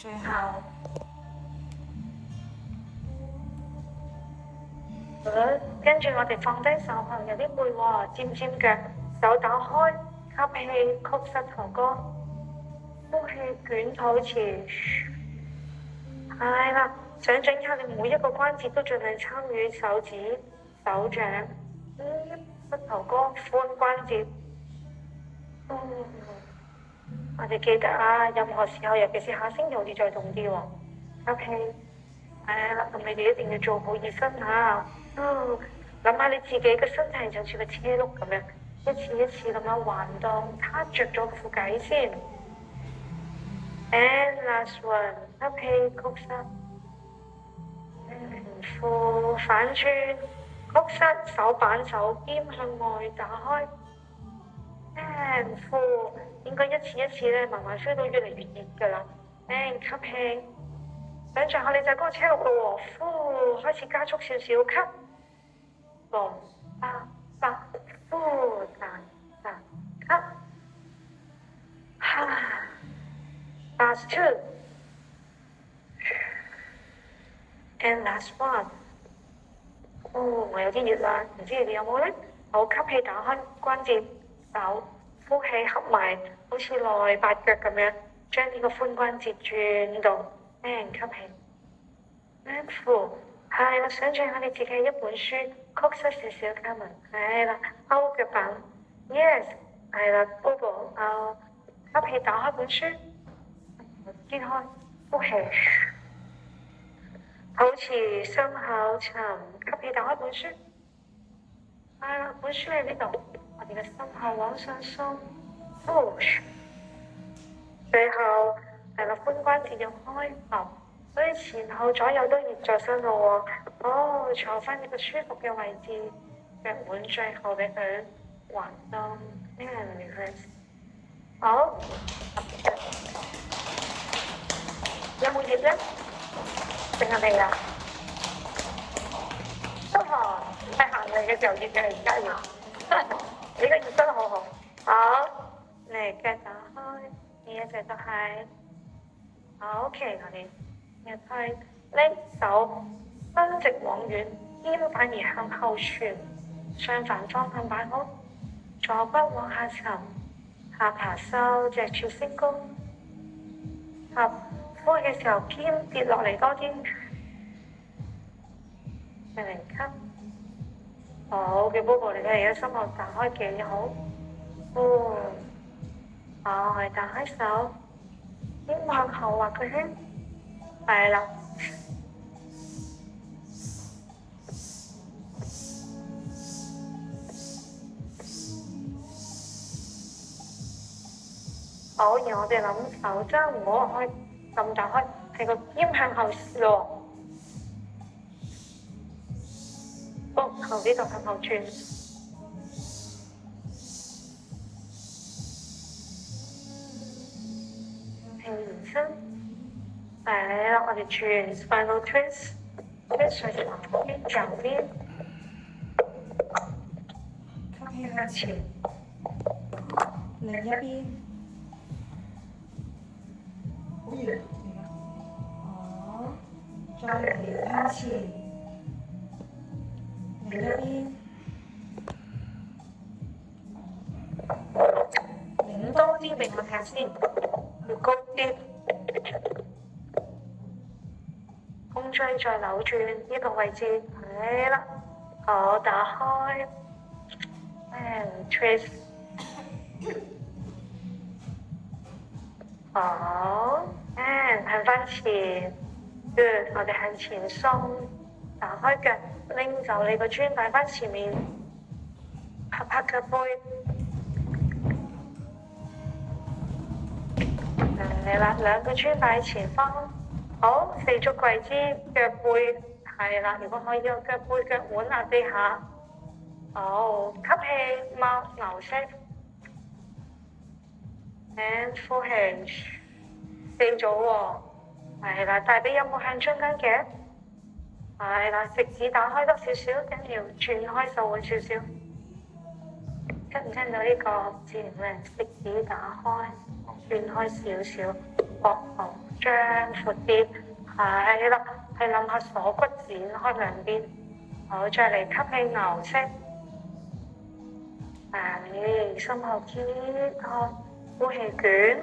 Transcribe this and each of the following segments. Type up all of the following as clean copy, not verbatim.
最後跟住我哋放低手後有啲攰喎，尖尖腳，手打開，吸氣曲膝頭哥，呼氣捲肚臍。係啦，想象一下你每一個關節都盡量參與，手指、手掌、膝頭哥、髖關節。我哋記得啊，任何時候，尤其是下星期好似再重啲喎。OK， 係啦，咁你哋一定要做好熱身嚇。諗下你自己嘅身體就似個車轆咁樣，一次一次咁樣滑動，撻着咗副偈先。And last one， 吸氣曲膝，負反轉，曲膝手板手肩向外打開。And 呼，應該一次一次咧，慢慢 feel 到越嚟越熱㗎啦。And 吸氣，想像下你就係嗰個車轆咯喎，呼，開始加速少少，吸，6、8、呼，3、吸，last two， and last one。我有啲熱啦，唔知你哋有冇咧？好，吸氣打開關節。手，呼氣合埋，好似內八腳咁樣，將呢個髖關節轉動。吸氣，呼，係啦，想象下你自己係一本書，曲膝少少加文，係啦，勾腳板 ，yes， 係啦 ，Bobo，吸氣打開本書，揭開，呼氣，好似心口沉，吸氣打開本書，係啦，本書喺呢度。我哋嘅心口往上鬆 ，push， 最後係啦，髖關節要開合，所以前後左右都熱咗身咯喎。坐翻呢個舒服嘅位置，腳腕最後俾佢滑動 and reverse。好，有冇熱咧？定係未啊？都係行嚟嘅時候熱嘅，而家熱。你個熱身好好，好，嚟腳打開，呢一隻都係，好 OK， 我哋日推拎手伸直往遠，肩反而向後旋，相反方向擺好，左骨往下沉，下巴收，脊柱升高，合呼嘅時候肩跌落嚟多啲，再嚟吸。好嘅 Bobo， 你睇而家心口打開幾好，好，係打開手，肩向後畫個圈，係啦。好，然後我哋諗手踭唔好開咁打開，係個肩向後落。後呢度向後轉，平延伸，係啦，我哋轉 spinal twist 上旁邊右邊，吸氣向前，另一邊，好熱，好，再嚟向前。另一邊，擰多啲俾我睇下先，要高啲，胸椎再扭轉呢個位置，係啦，好，打開 and twist， 好 and 向翻前 ，good， 我哋向前鬆，打開腳。拎走你個磚擺翻前面，拍拍腳背，係啦，兩個磚擺前方，好，四足跪姿，腳背係啦，如果可以個腳背腳腕壓地下，好，吸氣貓牛式 ，and 呼氣，四組喎，係啦，大髀有冇向中間夾？係啦，食指打開多少少，跟住轉開手腕少少。聽唔聽到呢個字咧？食指打開，轉開少少。膊頭張闊啲，係啦，係諗下鎖骨展開兩邊。好，再嚟吸氣牛式，係心口揭開，呼氣捲。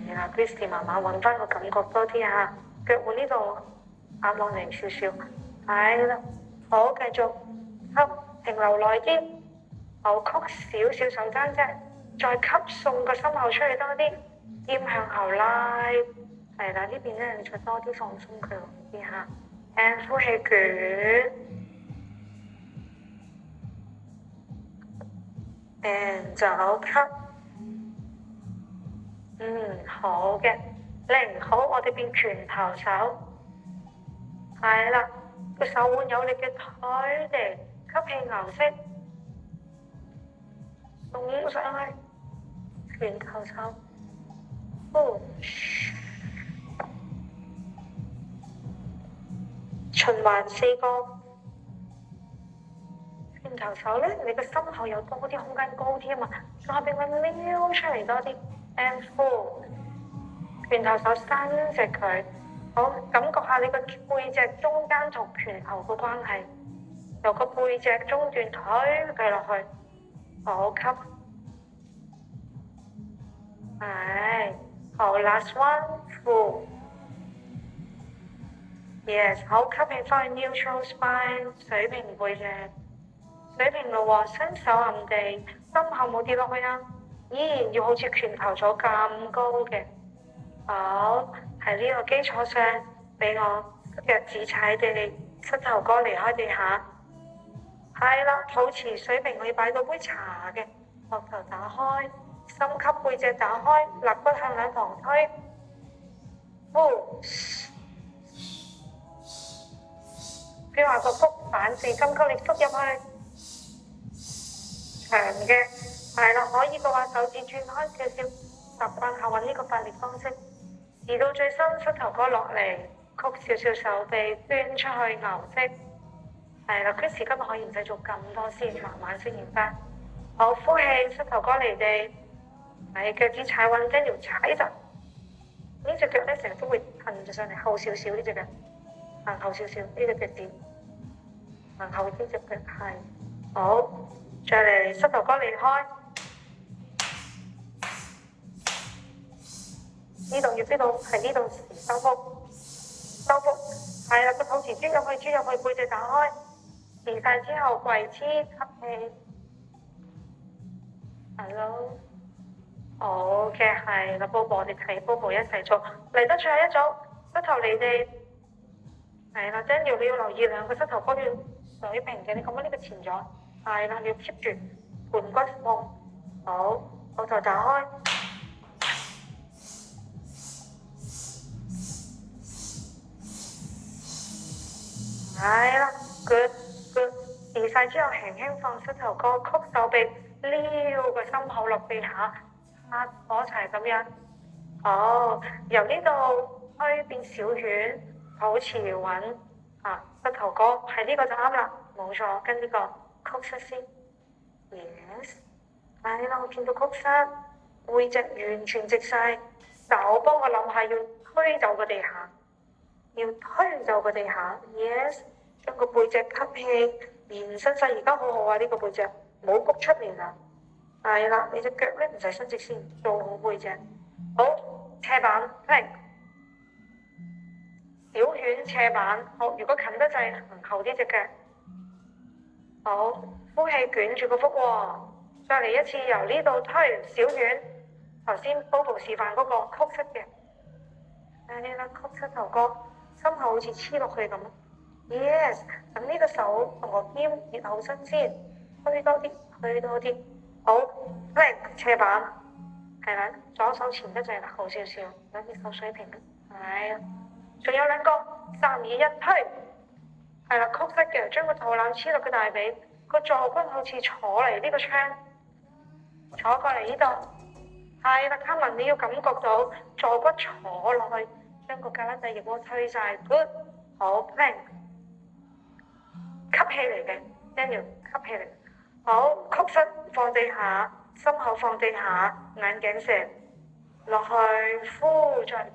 係啦 Christy 慢慢揾翻個感覺多啲嚇，腳腕呢度壓落嚟少少，係啦，好繼續吸，停留耐啲，好曲少少手踭啫，再吸送個心口出去多啲，肩向後拉，係啦，呢邊咧你再多啲放鬆佢啲嚇，and 呼氣捲，and 就吸。好嘅，好，我哋變拳頭手，係啦，個手腕有力嘅推地，吸氣牛式，送上去，拳頭手，循環4個，拳頭手咧，你個心口有多啲空間高添啊，再俾佢撩出嚟多啲。And full， 拳頭手伸直佢，好，感覺下你個背脊中間同拳頭個關係，由個背脊中段推佢落去，好吸，係，好 last one full， yes， 好，吸氣翻去 neutral spine， 水平背脊，水平路喎，伸手揞地，心口冇跌落去啊。依然要好似拳頭咗咁高嘅，好，喺呢個基礎上，俾我腳趾踩地，膝頭哥離開地下，係啦，肚臍水平可以擺到杯茶嘅，膊頭打開，深吸背脊打開，肋骨向兩旁推，呼，標下個腹反四金吸力縮入去，長嘅。係啦，可以嘅話手指轉開少少，習慣下揾呢個發力方式，移到最深，膝頭哥落嚟，曲少少手臂，捐出去牛式。係啦 Chris 今日可以唔使做咁多先，慢慢適應翻。好，呼氣，膝頭哥離地，係腳趾踩穩，跟住踩實。呢隻腳咧成日都會騰咗上嚟，後少少呢隻腳，行後少少呢隻腳趾，行後呢隻腳係。好，再嚟膝頭哥離開。呢度要知道係呢度收腹，係啦，個肚臍轉入去，背脊打開，時晒之後跪姿吸氣，係咯，好嘅，係啦，Bobo，我哋睇 Bobo 一齊做，嚟得最後一組，膝頭離地，係啦 Daniel 你要留意兩個膝頭哥要水平嘅，你咁樣呢個前咗，係啦，你要 keep 住盤骨放，好，肚頭打開。係啦 good， 移晒之後輕輕放膝頭哥，曲手臂，撩個心口落地下，擦火柴咁樣。好，由呢度推變小圈，肚臍穩，膝頭哥係呢個就啱啦，冇錯，跟呢個曲膝先。Yes， 係啦，我見到曲膝，背脊完全直晒，手幫我諗下要推走個地下。要推走個地下 ，yes， 將個背脊吸氣，延伸晒，而家好好啊！呢個背脊冇谷出嚟啦，係啦，你隻腳咧唔使伸直先，做好背脊，好，斜板 plank， 小犬斜板，好，如果近得滯，行後啲隻腳，好，呼氣捲住個腹喎，再嚟一次由呢度推小犬，頭先 Bobo 示範嗰個曲膝嘅，係啦，曲膝頭哥。心口好似黐落去咁 ，yes， 等呢個手同個肩熱好身先，推多啲，好 plank 斜板，係啦，左手前得滯啦，後少少，兩隻手水平，係啊，仲有兩個，3、2、1推，係啦，曲膝嘅，將個肚腩黐落個大髀，個坐骨好似坐嚟呢個窗，坐過嚟呢度，係啦 Carmen 你要感覺到坐骨坐落去。將個胳肋底翼窩推晒 ，good， 好 plank， 吸氣嚟嘅 ，Daniel 吸氣嚟，好，曲膝放地下，心口放地下，眼鏡蛇，落去，呼再吸，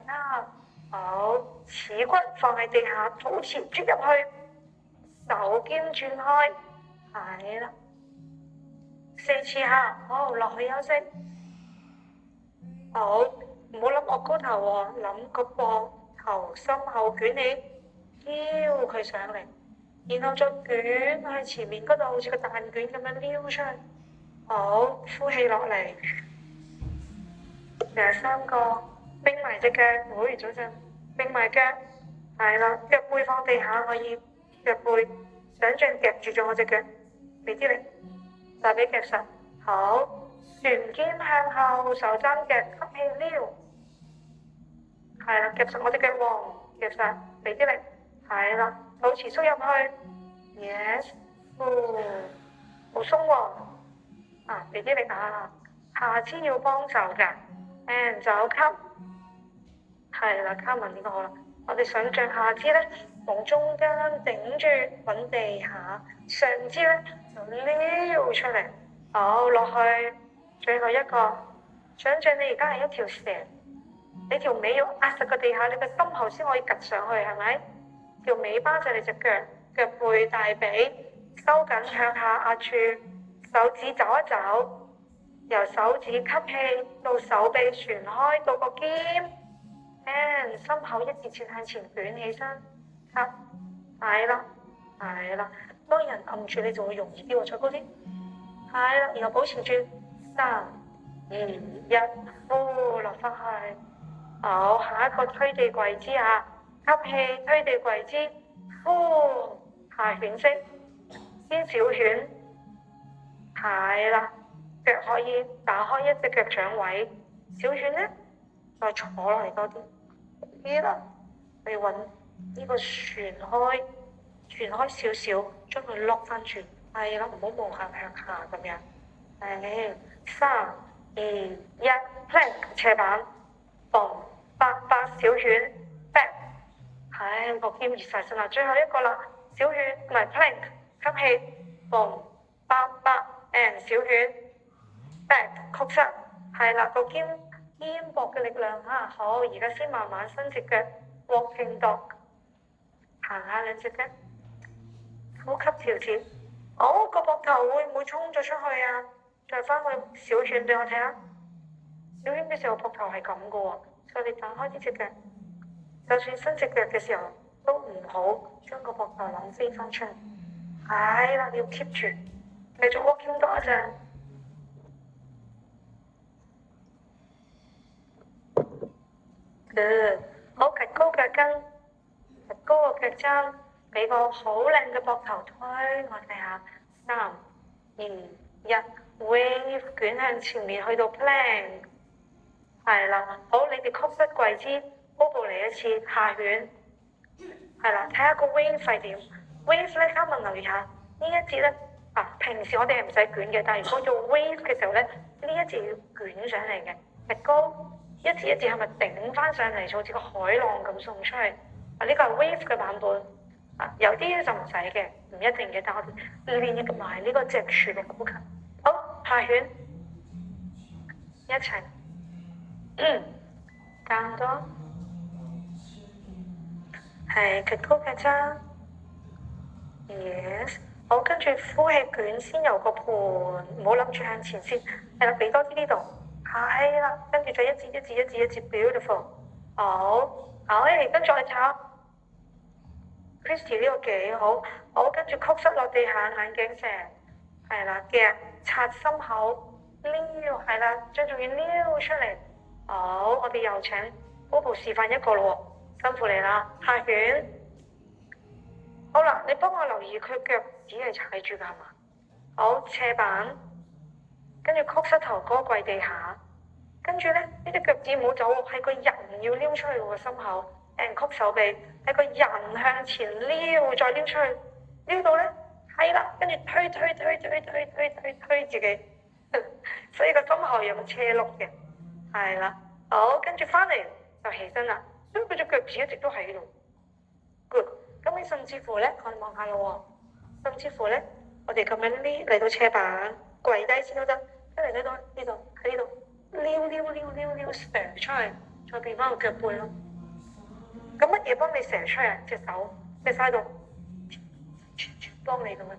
好，恥骨放喺地下，肚臍啜入去，手肩轉開，係啦，4次下，好，落去休息，好，唔好諗臥高頭喎，諗個膊頭心口捲起，撩佢上嚟，然後再捲去前面嗰度，好似個蛋卷咁樣撩出去，好，呼氣落嚟。3個，並埋隻腳，會早陣，並埋腳，係啦，腳背放地下可以，腳背想像夾住咗我隻腳，俾啲力，大髀夾實，好，旋肩向後，手踭腳，吸氣撩，係啦，夾實我隻腳喎，夾實，俾啲力，係啦，肚臍縮入去 ，yes， 好鬆喎，俾啲力啊，下肢要幫手㗎。就吸，係啦，卡文呢個好啦。我哋想像下肢咧，從中間頂住揾地下，上肢咧就撩出嚟，好落去。最後一個，想像你而家係一條蛇，你條尾要壓實個地下，你個心口先可以趌上去，係咪？條尾巴就係你隻腳，腳背大髀收緊向下壓住，手指走一走。由手指吸氣到手臂旋開到個肩，心口一字前向前捲起身，吸，係啦，係啦。當人按住你就會容易啲喎，再高啲，係啦。然後保持住3、2、1，呼落翻去。好，下一個推地跪姿啊，吸氣推地跪姿，呼下犬式，先小犬，係啦。腳可以打開一隻腳掌位，小犬呢再坐落嚟多啲，啲啦，你揾呢個旋開少少，將佢落翻轉，係啦，唔好無限向下咁樣。3、2、1 ，plank 斜板，嘣8小犬 back，個肩熱晒身啦，最後一個啦，小犬唔係 plank，吸氣，嘣8小犬。back 曲膝，係啦，個肩膊嘅力量嚇，好，而家先慢慢伸隻腳 walking dog， 行下兩隻腳，呼吸調節，好，個膊頭會唔會衝咗出去啊？再翻去小犬俾我睇下，小犬嘅時候膊頭係咁嘅喎，所以你打開呢隻腳，就算伸隻腳嘅時候都唔好將個膊頭諗飛翻出嚟，係啦，你要 keep 住，繼續 walking dog 一陣。好，趌高腳跟，趌高個腳踭，俾個好靚嘅膊頭推我睇下，3、2、1 ，wave 捲向前面去到 plank， 係啦，好，你哋曲膝跪姿 ，bubble 嚟一次下犬，係啦，睇下個 wave 係點 ，wave 咧，嘉文留意下呢一節咧，平時我哋係唔使捲嘅，但係如果做 wave 嘅時候咧，呢一節要捲上嚟嘅，趌高。一字一字係咪頂翻上嚟，好似個海浪咁送出去？呢個係 wave 嘅版本，有啲就唔使嘅，唔一定嘅。但我哋練埋呢個脊柱嘅呼吸。好，下犬一齊，更多，係趌高腳踭 ，yes， 好，跟住呼氣捲先由個盤，唔好諗住向前先，係啦，俾多啲呢度。係啦，跟住再一節 beautiful， 好，跟住我哋睇下 Christy 呢個幾好，好，跟住曲膝落地下，眼鏡蛇，係啦，夾擦心口，撩，係啦，將仲要撩出嚟，好，我哋又請 Bobo 示範一個咯喎，辛苦你啦，下犬，好啦，你幫我留意佢腳趾係踩住㗎係嘛？好，斜板，跟住曲膝頭哥跪地下。跟住咧，呢隻腳趾唔好走，係個人要撩出去個心口，曲手臂，係個人向前撩，再撩出去，撩到咧，係啦，跟住推自己，所以個心口有個車轆嘅，係啦，好，跟住翻嚟就起身啦，因為佢隻腳趾一直都喺度 ，good，咁你甚至乎咧，我哋望下咯喎，甚至乎咧，我哋咁樣嚟到斜板，跪低先都得，一嚟到呢度喺呢度。撩射出去，再變翻個腳背咯。咁乜嘢幫你射出嚟？隻手喺度幫你咁樣，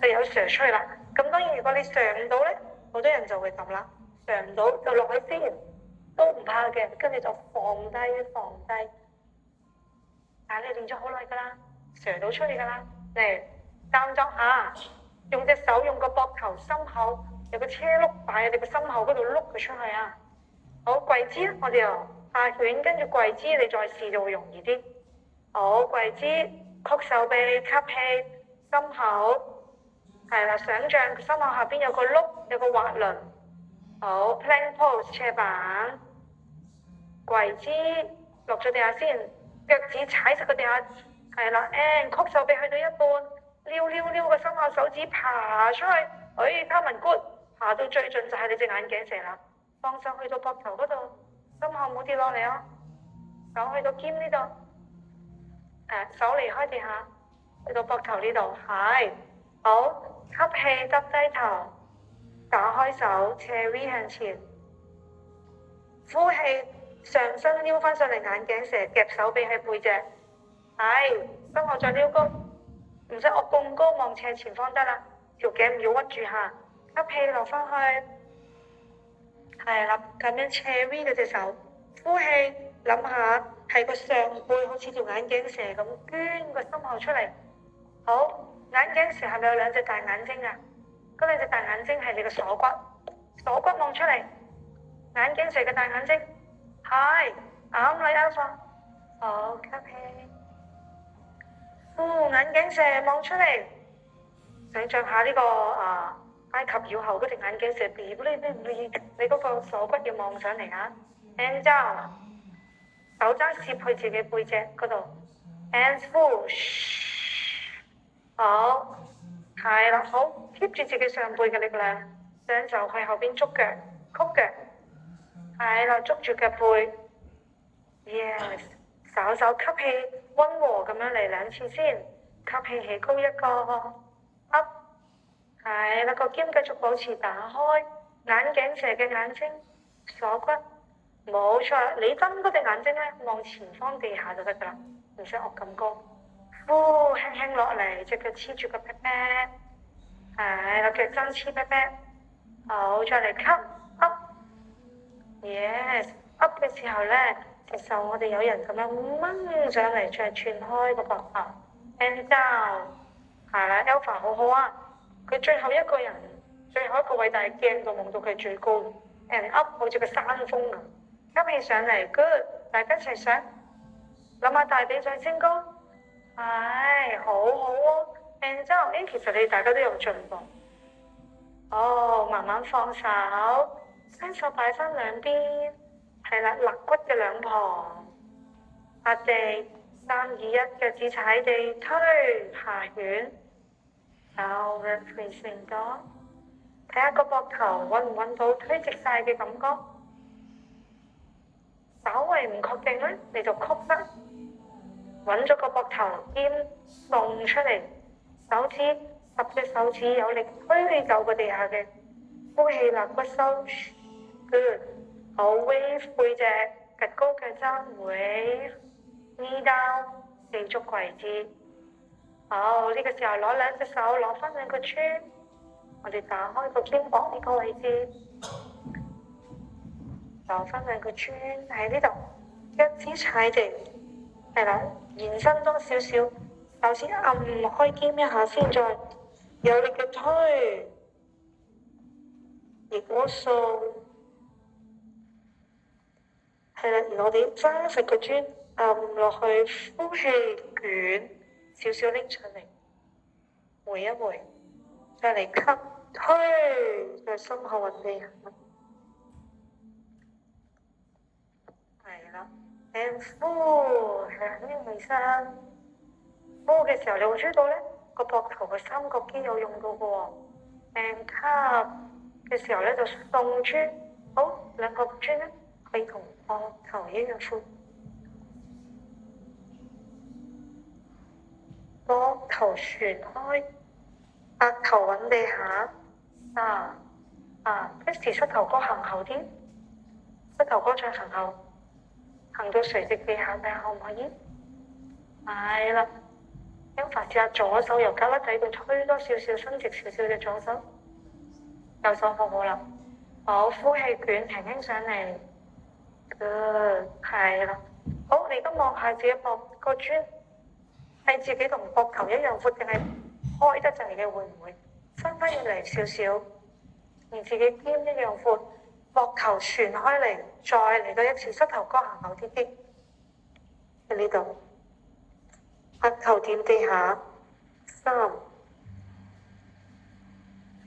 就有射出去啦。咁當然如果你射唔到咧，好多人就會咁啦，射唔到就落去先，都唔怕嘅，跟住就放低。但係你練咗好耐㗎啦，射到出去㗎啦。嚟監作下，用隻手用個膊頭心口有個車轆擺喺你個心口嗰度碌佢出去啊！好，跪姿，我哋由下犬跟住跪姿，你再試就會容易啲。好，跪姿，曲手臂，吸氣，心口，係啦，想像心口下邊有個轆，有個滑輪。好 ，plank pose 斜板，跪姿，落咗地下先，腳趾踩實個地下，係啦 ，and 曲手臂去到一半，撩個心口手指爬出去，卡文 good， 爬到最盡就係你隻眼鏡蛇啦。放手去到膊頭嗰度，心口唔好跌落嚟哦。手去到肩呢度，手離開地下，去到膊頭呢度，係好。吸氣，耷低頭，打開手，斜 V 向前。呼氣，上身撩翻上嚟，眼鏡蛇夾手臂喺背脊，係心口再撩高，唔使我咁高望斜前方得啦，條頸唔要屈住下。吸氣落翻去。係啦，咁樣斜 V 嗰隻手，呼氣，諗下係個上背好似條眼鏡蛇咁捐個心口出嚟。好，眼鏡蛇係咪有兩隻大眼睛啊？嗰兩隻大眼睛係你個鎖骨望出嚟，眼鏡蛇嘅大眼睛，係啱啦，Alpha。好，吸氣，眼鏡蛇望出嚟，想像下呢個埃及妖后嗰隻眼鏡蛇，你嗰個鎖骨要望上嚟啊 ，and down， 手踭攝去自己背脊嗰度 ，and push， 好，係啦，好 keep 住自己上背嘅力量，雙手去後邊捉腳，曲腳，係啦，捉住腳背 ，yes， 稍吸氣，溫和咁樣嚟2次先，吸氣起高一個 up。係啦，個肩繼續保持打開，眼鏡蛇嘅眼睛，鎖骨，冇錯，你瞪嗰隻眼睛咧，望前方地下就得噶啦，唔使惡咁高。呼，輕輕落嚟，隻腳黐住個 pat pat， 係啦，腳踭黐 pat pat， 好，再嚟吸 up，yes，up 嘅時候咧，隻手我哋有人咁樣掹上嚟，再轉開個膊頭 ，and down， 係啦 ，Alpha 好好啊。佢最後一個人，最後一個位，但係鏡度望到佢最高 ，and up 好似個山峰咁，吸氣上嚟 ，good， 大家一齊上，諗下大髀再升高，係好好喎 ，and 之後其實你大家都有進步，慢慢放手，雙手擺翻兩邊，係啦，肋骨嘅兩旁，壓地，3、2、1，腳趾踩地，推下犬。Downward facing dog， 睇下個膊頭揾唔揾到推直晒嘅感覺，稍為唔確定咧，你就曲得，揾咗個膊頭肩送出嚟，手指10隻手指有力推走個地下嘅，呼氣肋骨收 ，good， 好 wave 背脊，趌高腳踭 wave， knee down， 四足跪姿。好，呢個時候攞2隻手攞翻2個圈，我哋打開個肩膀呢個位置，攞翻2個圈喺呢度，腳趾踩地，係啦，延伸多少少，首先按開肩一下先，再有力嘅推，逆魔掃，係啦，而我哋揸實個磚按落去，呼氣捲。少少拎出嚟，回一回，再嚟吸，推，再心口揾地下，係啦 ，and 呼，向呢起身，呼嘅時候你會追到咧，個膊頭嘅三角肌有用到嘅喎 ，and 吸嘅時候咧就送磚，好，2個磚咧可以同膊頭一樣闊。膊頭旋開，額頭揾地下，3、Christy 膝頭哥行後啲，膝頭哥再行後，行到垂直地下睇下可唔可以？係啦。咁試下左手由胳肋底度推多少少，伸直少少嘅左手，右手好啦。好，呼氣捲輕輕上嚟。Good，係啦。好，你而家望下自己膊個磚係自己同膊頭一樣闊定係開得滯嘅？會唔會伸翻入嚟少少，而自己肩一樣闊，膊頭旋開嚟，再嚟多一次，膝頭哥行後啲啲喺呢度。額頭掂地下，3，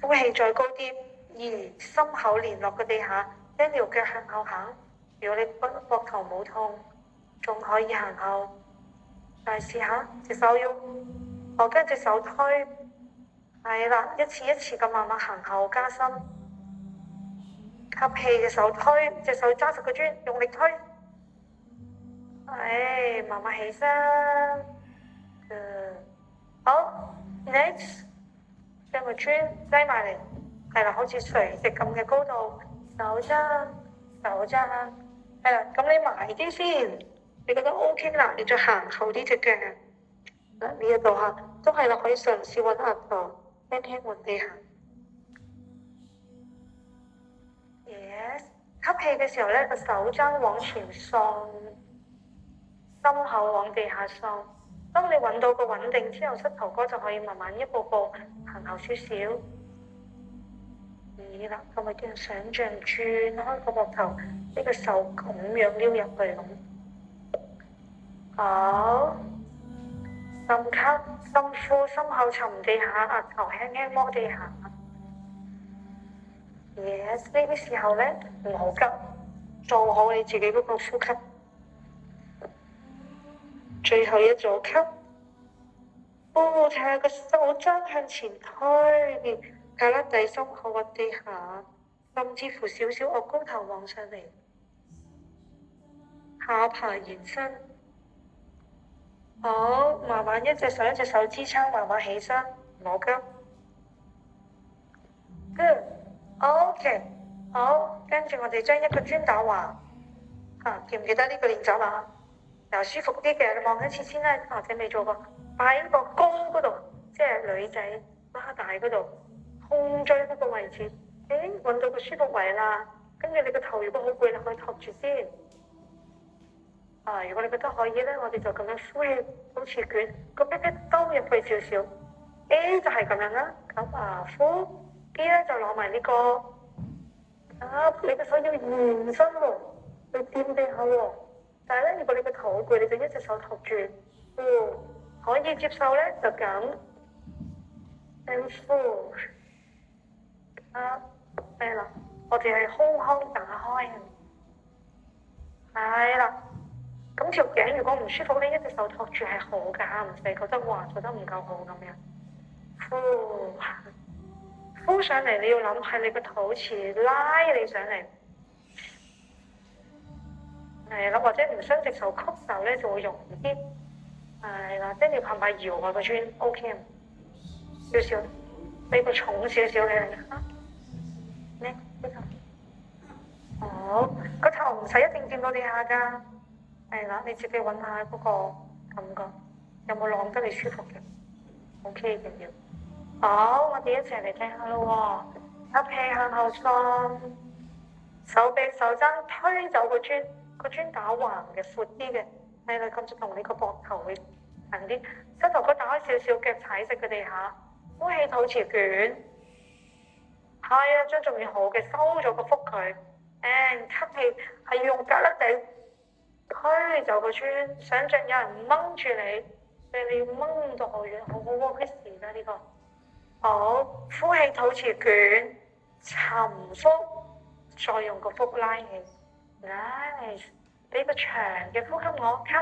呼氣再高啲，2，心口連落個地下，一條腳向後行。如果你膊頭冇痛，仲可以行後，再試下隻手喐，我跟隻手推，係啦，一次一次咁慢慢行後加深，吸氣嘅手推，隻手揸實個磚，用力推，慢慢起身。好 ，next， 將個磚擠埋嚟，係啦，好似垂直咁嘅高度，手踭，係啦，咁你埋啲先，你覺得 OK 啦，你再行後啲隻腳，呢一度嚇，都係啦，可以嘗試揾額頭，輕輕揾地下。Yes， 吸氣嘅時候咧，個手踭往前送，心口往地下送。當你揾到個穩定之後，膝頭哥就可以慢慢一步步行後少少。啦，咁咪叫想像轉開個膊頭，呢個手咁樣撩入去咁。好，深吸，深呼，心口沉地下，額頭輕輕摸地下。Yes， 呢啲時候咧唔好急，做好你自己嗰個呼吸。最後一組吸，睇下個手踭向前推，胳肋底心口揾地下，甚至乎少少惡高頭望上嚟，下巴延伸。好，慢慢一隻手一隻手支撐，慢慢起身，唔好急。Good，OK，好，跟住我哋將一個磚打橫，記唔記得呢個練習啊？又舒服啲嘅，你望一次先啦，或者未做過，擺喺個弓嗰度，即係女仔拉大嗰度，控制嗰個位置。揾到個舒服位啦，跟住你個頭如果好攰，你可以托住先。如果你覺得可以咧，我哋就咁樣呼氣，好似捲個屁屁兜入去少少。A 就係咁樣啦，咁呼 B 咧就攞埋呢個，你個手要延伸喎，去掂地下喎。但係咧，如果你個頭好攰，你就一隻手托住，可以接受咧就咁，呼，係啦，我哋係胸腔打開，係啦。咁條頸如果唔舒服咧，一隻手托住係好㗎，唔使覺得話做得唔夠好咁樣。呼上嚟，你要諗係你個肚臍拉你上嚟。係啦，或者唔伸直手曲手咧就會容易啲。係啦，即係你怕唔怕搖個磚 ？OK， 少少，俾個重少少嘅你嚇。呢個好，個頭唔使一定掂到地下㗎。係啦，你自己揾下嗰個感覺，有冇晾得你舒服嘅 ？OK 嘅要。好，我哋一齊嚟聽下咯喎。吸氣向後衝，手臂手踭推走個磚。個磚打橫嘅，闊啲嘅，係啦，咁就同你個膊頭會近啲，膝頭哥打開少少，腳踩實個地下，呼氣肚臍捲，係啊，將仲要好嘅收咗個腹佢，吸氣係要用胳肋底推走個磚，想像有人掹住你，你要掹到好遠，好好 work 啦呢個，好，呼氣肚臍捲，沉腹，再用個腹拉起。Nice， 俾個長嘅呼吸我吸，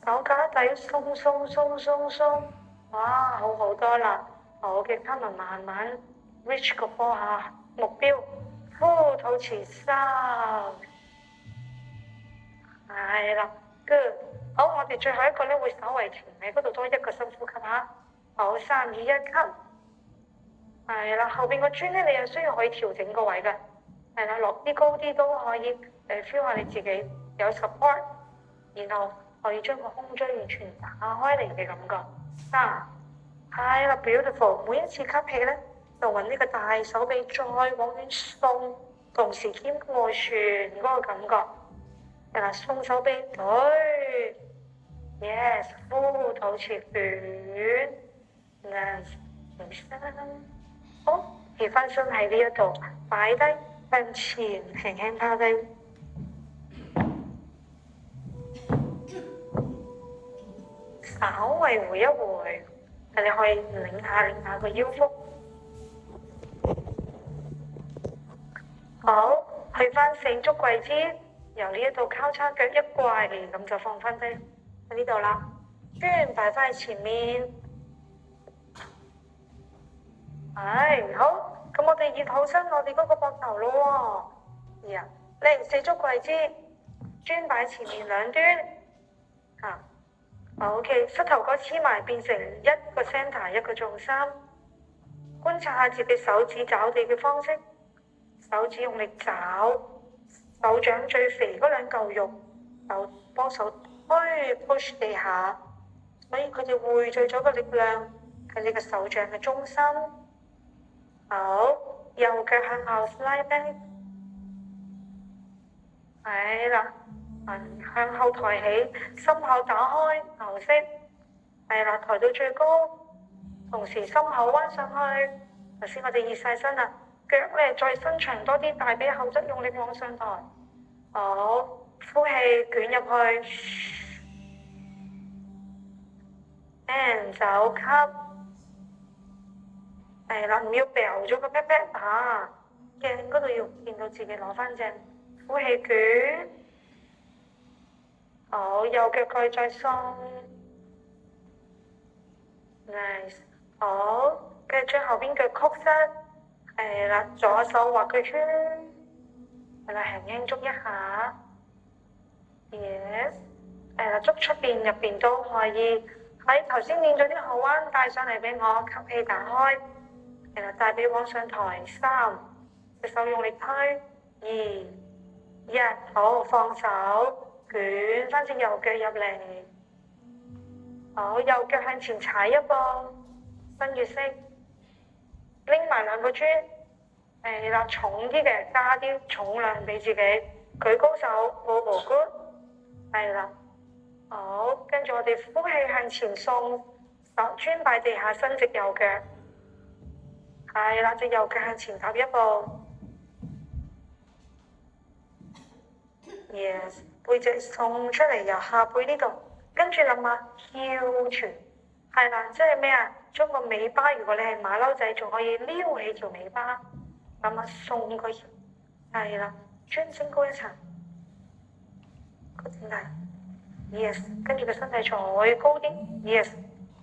手架底鬆，哇，好多啦，好嘅，今日慢慢 reach 個波下目標，呼肚臍收，係啦 ，good， 好，我哋最後一個咧會稍微停喺嗰度多一個深呼吸嚇，好，3、2、1吸。係啦，後邊個磚咧，你又需要可以調整個位嘅，係啦，落啲高啲都可以，feel 下你自己有 support，然後可以將個胸椎完全打開嚟嘅感覺。係啦，beautiful。每一次吸氣咧，就揾呢個大手臂再往前送，同時兼外旋嗰個感覺。係啦，送手臂，對 ，yes，呼肚臍捲 ，nice，起身，好，企翻身喺呢一度，擺低向前，輕輕拋低。稍微回一回，你可以擰下個腰腹。好，去翻四足跪姿，由呢一度交叉腳一跪，咁就放翻低喺呢度啦。磚擺翻喺前面。好，咁我哋熱好身我哋嗰個膊頭咯喎。嚟四足跪姿，磚擺前面兩端。OK， 膝頭哥黐埋變成一個 center 一個重心，觀察下自己手指找地嘅方式，手指用力找，手掌最肥嗰兩嚿肉，幫手推 push 地下，所以佢哋匯聚咗個力量喺你個手掌嘅中心。好，右腳向後 slide back， 係啦。向後抬起，心口打開，牛式，係啦，抬到最高，同時心口彎上去。頭先我哋熱晒身啦，腳咧再伸長多啲，大髀後側用力往上抬。好，呼氣捲入去 ，and 走吸，係啦，唔要掉咗個 pat pat 嚇，鏡嗰度要見到自己攞翻正，呼氣捲。好，右腳蓋再鬆 ，nice， 好，跟住將後邊腳曲膝，係啦，左手畫個圈，係啦，輕輕捉一下 ，yes， 係啦，捉出邊入邊都可以。喺頭先練咗啲後彎帶上嚟俾我，吸氣打開，係啦，大髀往上抬，3，隻手用力推，2、1，好，放手。捲翻隻右腳入嚟，好，右腳向前踩一步，新月式，拎埋兩個磚，係啦，重啲嘅，加啲重量俾自己，舉高手 ，elbow good， 係啦，好，跟住我哋呼氣向前送，手磚擺地下，伸直右腳，係啦，隻右腳向前踏一步 ，yes。背脊送出嚟，由下背呢度，跟住諗下翹臀，係啦，即係咩啊？將個尾巴，如果你係馬騮仔，仲可以撩起條尾巴，諗下送個，係啦，專升高一層，個整體 ，yes， 跟住個身體再高啲 ，yes，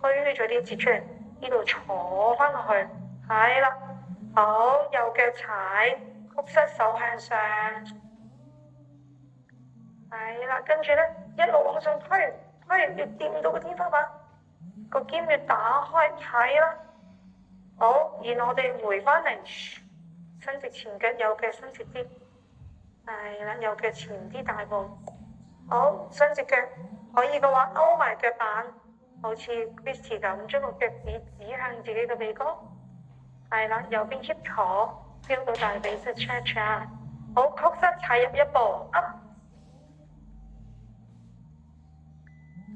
推咗啲節出嚟，呢度坐翻落去，係啦，好，右腳踩，曲膝手向上。係啦，跟住咧一路往上推，要掂到個天花板，個肩要打開，係啦。好，然後我哋回翻嚟，伸直前腳，右腳伸直啲，係啦，右腳前啲大步。好，伸直腳，可以嘅話勾埋腳板，好似 Christy 咁，將個腳趾指向自己嘅鼻哥。係啦，右邊 hip 坐，飆到大髀式 stretch 啊。好，曲膝踩入一步 up。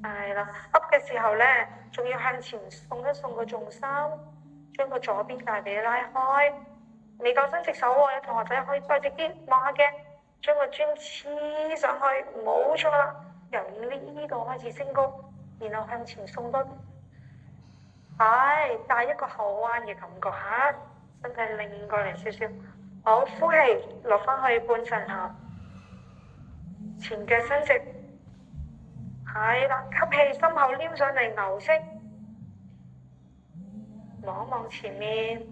係啦 ，up 嘅時候咧，仲要向前送一送個重心，將個左邊大髀拉開。未夠伸直手喎，有同學仔可以再直啲望下嘅，將個磚黐上去，冇錯啦。由呢度開始升高，然後向前送多啲，係帶一個後彎嘅感覺嚇，身體擰過嚟少少。好，呼氣落翻去半神合，前腳伸直。係啦，吸氣，心口撩上嚟牛式，望一望前面，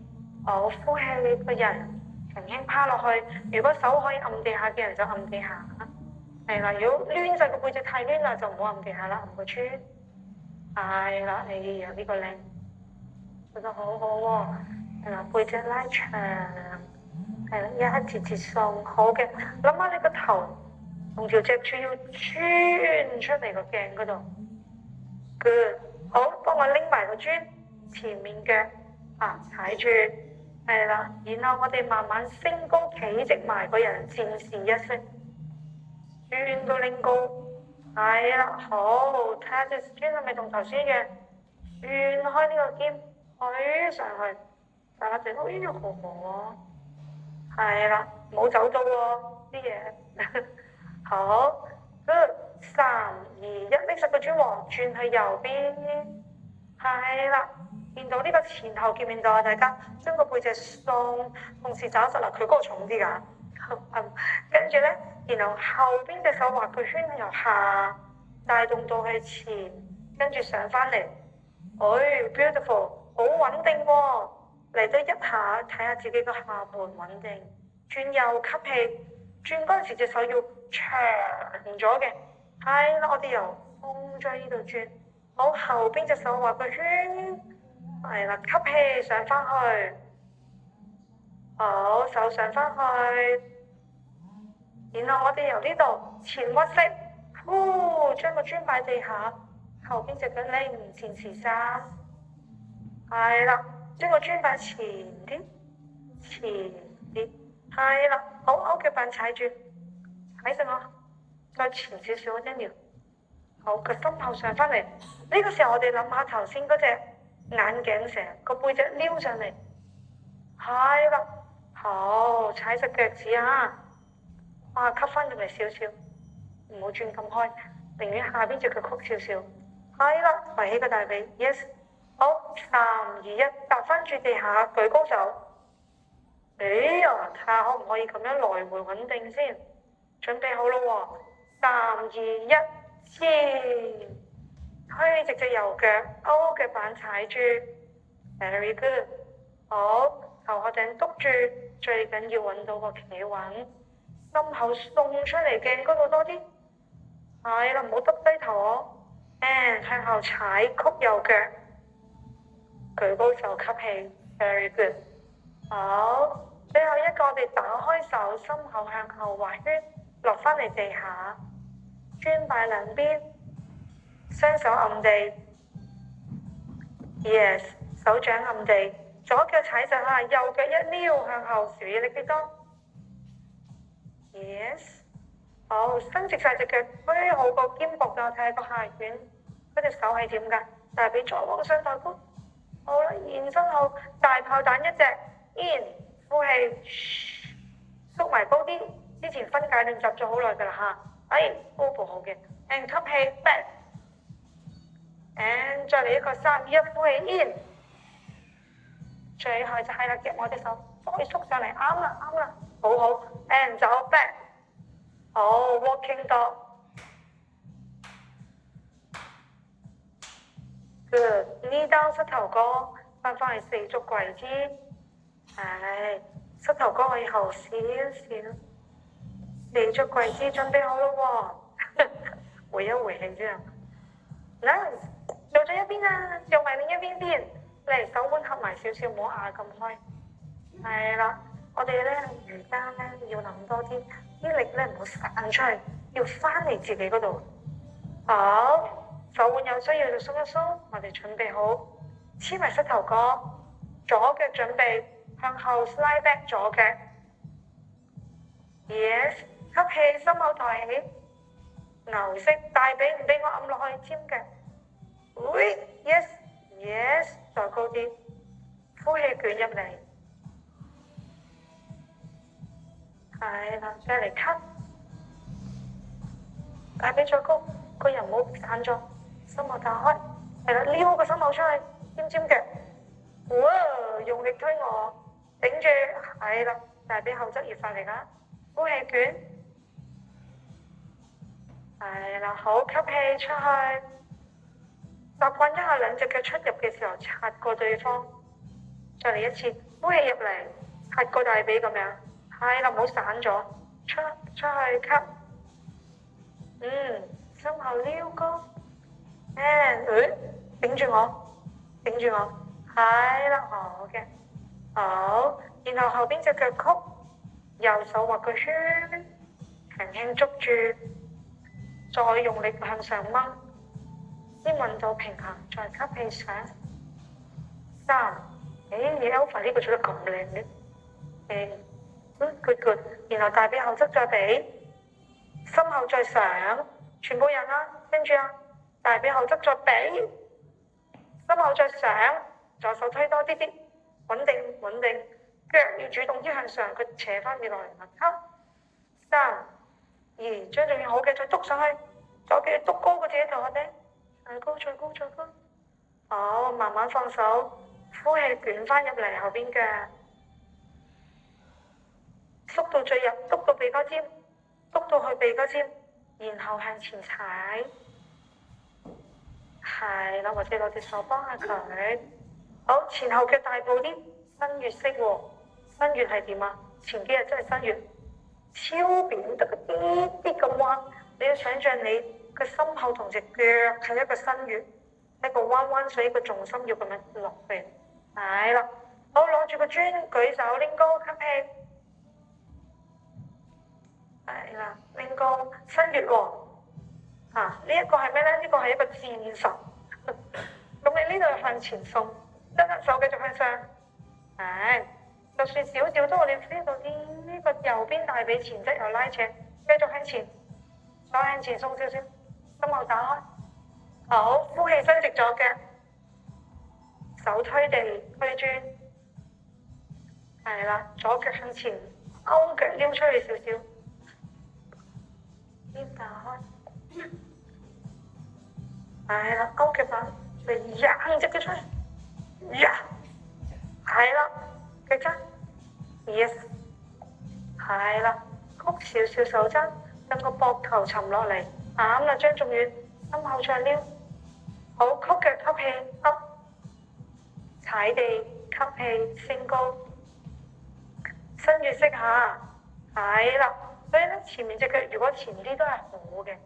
好，呼氣，你個人輕輕趴落去。如果手可以按地下嘅人就按地下，係啦。如果攣晒個背脊太攣啦，就唔好按地下啦，按個圈。係啦，哎呀呢個靚，做得好好喎。背脊拉長，係啦，一節節送，好嘅。諗下你個頭同條脊柱要穿出嚟個鏡嗰度。Good，好，幫我拎埋個磚，前面腳踩住，係啦，然後我哋慢慢升高，企直埋個人，漸時一息，磚都拎高，係啦，好，睇下隻磚係咪同頭先一樣，轉開呢個肩，推上去，大家整好呢個河河，係啦，冇走到喎啲嘢，好，Good， 3、2、1，拎實個磚王轉去右邊，係啦，見到呢個前後見唔見到啊？大家將個背脊鬆，同時找實啦，佢嗰個重啲㗎，跟住咧，然後後邊隻手畫個圈由下帶動到去前，跟住上翻嚟，beautiful， 好穩定喎，嚟多一下睇下自己個下盤穩定，轉右吸氣，轉嗰陣時隻手要長咗嘅。係啦，我哋由胸椎呢度轉，好，後邊隻手畫個圈，係啦，吸氣上翻去，好，手上翻去，然後我哋由呢度前屈膝，將個磚擺地下，後邊隻腳拎前前三，係啦，將個磚擺前啲，前啲，係啦，好，勾腳板踩住，睇實我。再前少少嗰隻苗，好，個心口上翻嚟。呢個時候我哋諗下頭先嗰隻眼鏡蛇個背脊撩上嚟，係啦，好，踩實腳趾啊，吸翻入嚟少少，唔好轉咁開，寧願下邊隻腳曲少少，係啦，抬起個大髀 ，yes， 好，3、2、1，踏翻住地下，舉高手，哎呀，睇下可唔可以咁樣來回穩定先，準備好咯喎。3、2、1，前，推直隻右腳，勾腳板踩住 ，very good， 好，頭殼頂篤住，最緊要揾到個企穩，心口送出嚟鏡嗰度多啲，係啦，唔好耷低頭，and 向後踩曲右腳，舉高手吸氣 ，very good， 好，最後一個我哋打開手，心口向後畫圈，落翻嚟地下。磚擺兩邊，雙手按地 ，yes， 手掌按地，左腳踩實下，右腳一撩向後，少嘢力啲多 ，yes， 好，伸直晒隻腳，推好個肩膊㗎，睇下個下卷，嗰隻手係點㗎？大髀再往上抬高，好啦，延伸後大炮彈一隻 ，in， 呼氣，縮埋高啲，之前分解練習咗好耐㗎啦嚇。over 好嘅 ，and 吸氣 back，and 再嚟一個3、2、1呼氣 in， 最後就係啦，夾我隻手再縮上嚟，啱啦，好好 ，and 走 back， 好 walking dog，good， 呢單膝頭哥翻返去四足跪姿，膝頭哥可以後少少。四足跪姿準備好咯喎，回一回氣先。Nice， 做咗一邊啦，做埋另一邊先。嚟手腕合埋少少，唔好壓咁開。係啦，我哋咧瑜伽咧要諗多啲，啲力咧唔好散出去，要翻嚟自己嗰度。好，手腕有需要就鬆一鬆，我哋準備好，黐埋膝頭哥，左腳準備向後 slide back 左腳。Yes。吸氣，心口抬起，牛式大髀唔俾我按落去尖腳。yes， 再高啲，呼氣捲入嚟，係啦，再嚟吸，大髀再高，個人唔好散咗，心口打開，係啦，撩個心口出去，尖腳，用力推我，頂住，係啦，大髀後側越發力啦，呼氣捲。係啦，好，吸氣出去，習慣一下兩隻腳出入嘅時候擦過對方，再嚟一次，呼氣入嚟，擦過大髀咁樣，係啦，唔好散咗，出去吸，心口撩高 ，and 頂住我，係啦，好嘅，好，然後後邊隻腳曲，右手畫個圈，輕輕捉住，再用力向上掹，先揾到平衡，再吸氣上。3，你 Alpha 呢個做得咁靚嘅，good，然後大髀後側再俾，心後再上，全部人啦，跟住啊，大髀後側再俾，心後再上，左手推多啲啲，穩定，腳要主動啲向上，佢扯翻你落嚟啦，吸，3、2，將重要好嘅再篤上去，左腳篤高過自己頭殼頂，再高，好，慢慢放手，呼氣捲翻入嚟後邊嘅，縮到最入，篤到鼻哥尖，篤到去鼻哥尖，然後向前踩，係啦，或者攞隻手幫下佢。好，前後腳大步啲，新月式喎，新月係點啊？前幾日真係新月，超扁得個啲啲咁彎，你要想像你個心口同隻腳係一個新月，一個彎彎，所以個重心要咁樣落去。係啦，好，攞住個磚，舉手拎高，吸氣。係啦，拎高，新月喎。呢一個係咩咧？呢個係一個戰神。咁你呢度向前送，得啦，手繼續向上。就算少少都我哋 feel 到啲呢個右邊大髀前側又拉扯，繼續向前，再向前送少少，心後打開。好，呼氣伸直左腳，手推地推磚。係啦，左腳向前，勾腳撩出去少少，腰打開。係啦，勾腳板，就扔隻腳出去，係啦，腳踭 ，yes， 係啦，曲少少手踭，等個膊頭沉落嚟，啱啦，張仲遠，心後再撩，好，曲腳吸氣 up， 踩地吸氣升高，新月式下，係啦，所以咧前面隻腳如果前啲都係好嘅。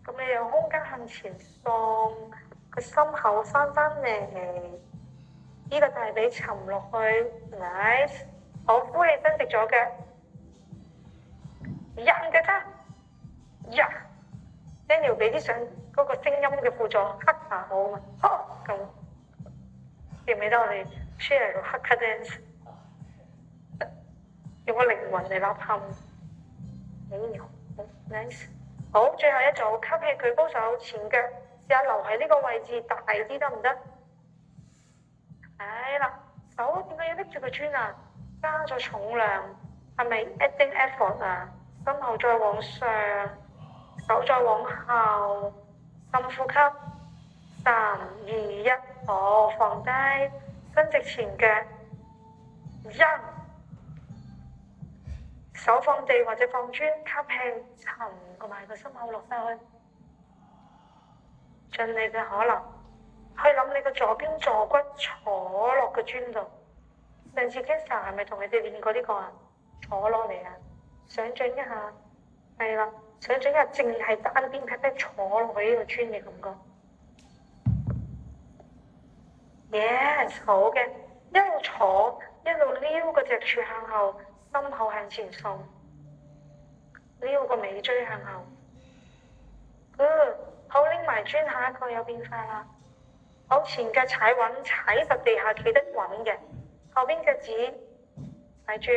咁你有空間向前送，個心口翻嚟，呢個大髀沉落去 ，nice， 好，呼氣伸直左腳，人嘅啫，Daniel 俾啲上嗰個聲音嘅輔助，黑下好嘛，咁記唔記得我哋 share 個黑卡 dance， 用個靈魂嚟吶喊，好 nice。好，最後一組，吸氣舉高手，前腳試下留喺呢個位置大啲得唔得？係啦，手點解要拎住個磚啊？加咗重量，係咪 adding effort 啊？心後再往上，手再往後，深呼吸，3、2、1，好，放低，伸直前腳，手放地或者放磚，吸氣沉埋個心口落晒去，盡你嘅可能去諗你個左邊坐骨坐落個磚度。上次 Kesa 係咪同你哋練過呢個啊？坐落嚟啊，想像一下，係啦，想像一下淨係單邊劈劈坐落去呢個磚嘅感覺。Yes， 好嘅，一路坐一路撩個脊柱向後。心口向前送，撩個尾椎向後。好，拎埋磚，下一個有變化啦。好，前腳踩穩，踩實地下企得穩嘅，後邊腳趾踩住。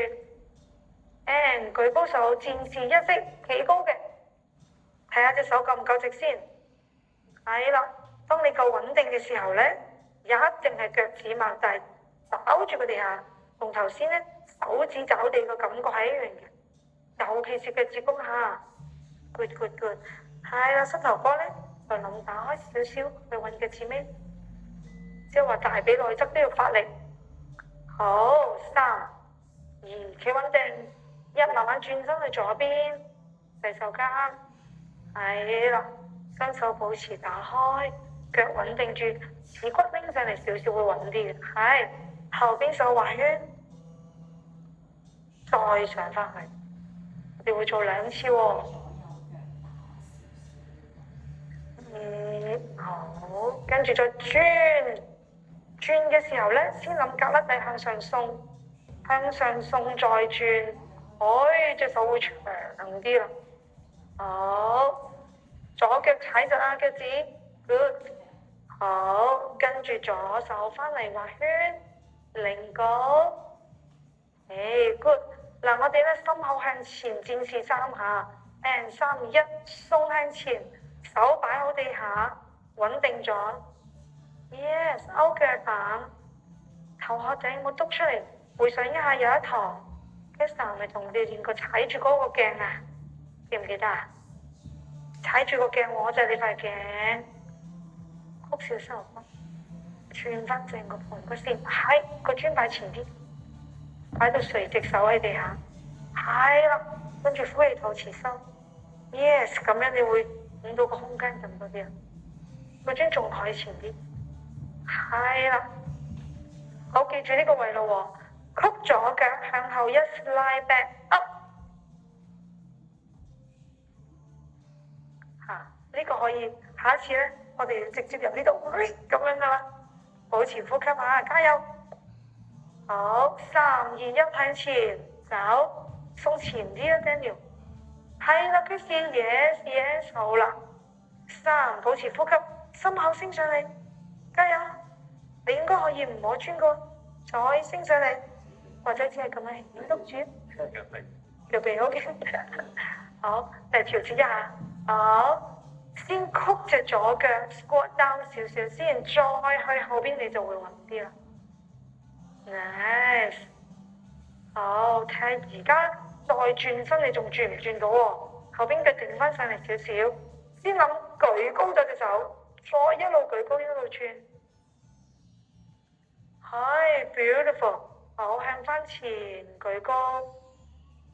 舉高手，戰士一式企高嘅，睇下隻手夠唔夠直先。係啦，當你夠穩定嘅時候咧，一定係腳趾擘大，找住個地下，同頭先咧。手指找地個感覺係一樣嘅，尤其是腳趾公下 ，good， 係啦，膝頭哥咧就諗打開少少去揾腳趾尾，即係話大髀內側都要發力。好，3、2，企穩定，1慢慢轉身去左邊，洗手間，係啦，雙手保持打開，腳穩定住，恥骨拎上嚟少少會穩啲嘅，係後邊手畫圈。再上翻去，我哋會做2次喎。好，跟住再轉嘅時候咧，先諗胳肋底向上送，向上送再轉，隻手會長啲啦。好，左腳踩實腳趾 ，good。好，跟住左手翻嚟畫圈，擰高，good。嗱，我哋咧心口向前戰士3下，and 3、2、1，鬆向前，手擺好地下，穩定咗。Yes， 勾腳板，頭殼頂冇篤出嚟。回想一下有一堂 Kesa 咪同你哋練過踩住嗰個鏡啊？記唔記得啊？踩住個鏡，我就係你塊鏡，曲小手，轉翻正個盤骨先，係個磚擺前啲，擺到垂直手喺地下，係啦，跟住呼氣肚臍收 ，yes， 咁樣你會揾到個空間咁多啲啊，個磚仲喺前啲，係啦，好，記住呢個位咯喎。曲左腳向後一 slide back up， 呢個可以，下一次呢，我哋直接由呢度咁樣噶啦，保持呼吸下，加油！好，3、2、1向前走，送前啲啊 Daniel， 係啦，Kiss yes，好啦，3，保持呼吸，心口升上嚟，加油！你應該可以唔摸磚個，再升上嚟。或者只係咁樣篤住，腳臂 OK， 好，嚟調節一下，好，先曲隻左腳 squat down 少少先，再去後邊你就會穩啲啦。Nice， 好，睇下而家再轉身你仲轉唔轉到喎？後邊腳定翻上嚟少少，先諗舉高咗隻手，再一路舉高一路轉，係 beautiful。好，向翻前舉高，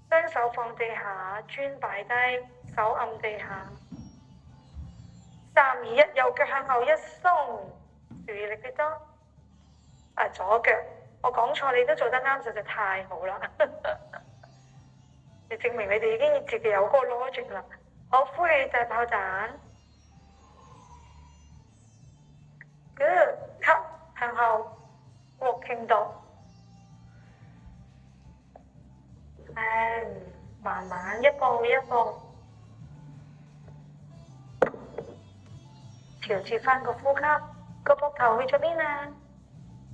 雙手放地下，磚擺低，手按地下。3、2、1，右腳向後一鬆，注意力幾多？左腳，我講錯你都做得啱，實在太好啦！你證明你哋已經自己有嗰個 logic 啦。好，呼氣大炮彈 ，good， 吸向後 walking 到。慢慢一步一步調節翻個呼吸，個膊頭去咗邊啊？